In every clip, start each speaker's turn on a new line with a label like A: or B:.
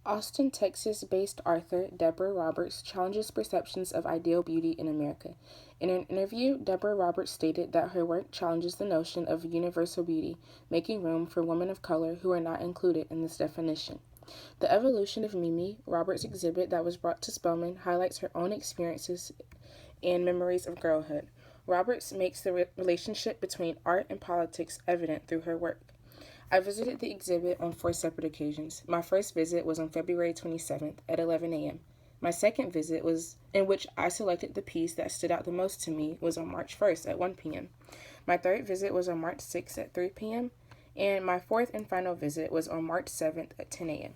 A: Austin, Texas-based author Deborah Roberts challenges perceptions of ideal beauty in America. In an interview, Deborah Roberts stated that her work challenges the notion of universal beauty, making room for women of color who are not included in this definition. The Evolution of Mimi, Roberts' exhibit that was brought to Spelman, highlights her own experiences and memories of girlhood. Roberts makes the relationship between art and politics evident through her work. I visited the exhibit on 4 separate occasions. My first visit was on February 27th at 11 a.m. My second visit, in which I selected the piece that stood out the most to me, was on March 1st at 1 p.m. My third visit was on March 6th at 3 p.m. And my fourth and final visit was on March 7th at 10 a.m.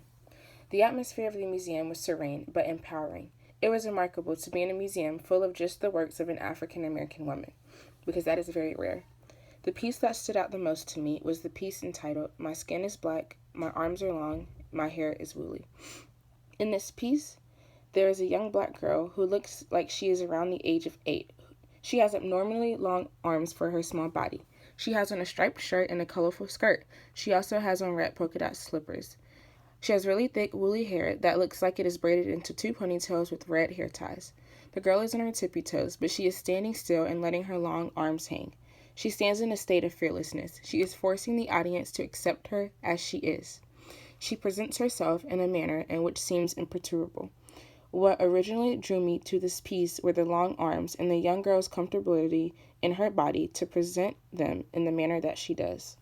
A: The atmosphere of the museum was serene but empowering. It was remarkable to be in a museum full of just the works of an African American woman, because that is very rare. The piece that stood out the most to me was the piece entitled, "My Skin is Black, My Arms Are Long, My Hair is Woolly." In this piece, there is a young black girl who looks like she is around the age of 8. She has abnormally long arms for her small body. She has on a striped shirt and a colorful skirt. She also has on red polka dot slippers. She has really thick, woolly hair that looks like it is braided into 2 ponytails with red hair ties. The girl is on her tippy toes, but she is standing still and letting her long arms hang. She stands in a state of fearlessness. She is forcing the audience to accept her as she is. She presents herself in a manner in which seems imperturbable. What originally drew me to this piece were the long arms and the young girl's comfortability in her body to present them in the manner that she does.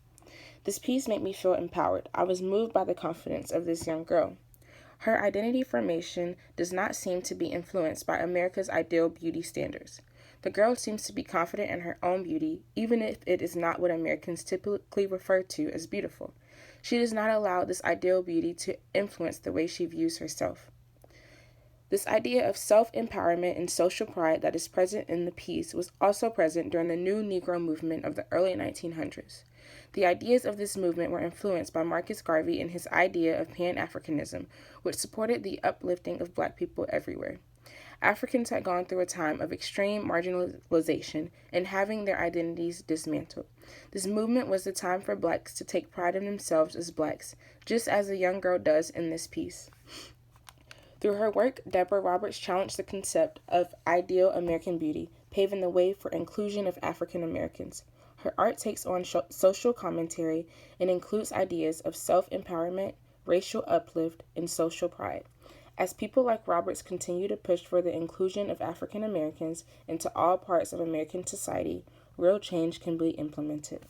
A: This piece made me feel empowered. I was moved by the confidence of this young girl. Her identity formation does not seem to be influenced by America's ideal beauty standards. The girl seems to be confident in her own beauty, even if it is not what Americans typically refer to as beautiful. She does not allow this ideal beauty to influence the way she views herself. This idea of self-empowerment and social pride that is present in the piece was also present during the New Negro movement of the early 1900s. The ideas of this movement were influenced by Marcus Garvey and his idea of Pan-Africanism, which supported the uplifting of black people everywhere. Africans had gone through a time of extreme marginalization and having their identities dismantled. This movement was the time for blacks to take pride in themselves as blacks, just as the young girl does in this piece. Through her work, Deborah Roberts challenged the concept of ideal American beauty, paving the way for inclusion of African Americans. Her art takes on social commentary and includes ideas of self-empowerment, racial uplift, and social pride. As people like Roberts continue to push for the inclusion of African Americans into all parts of American society, real change can be implemented.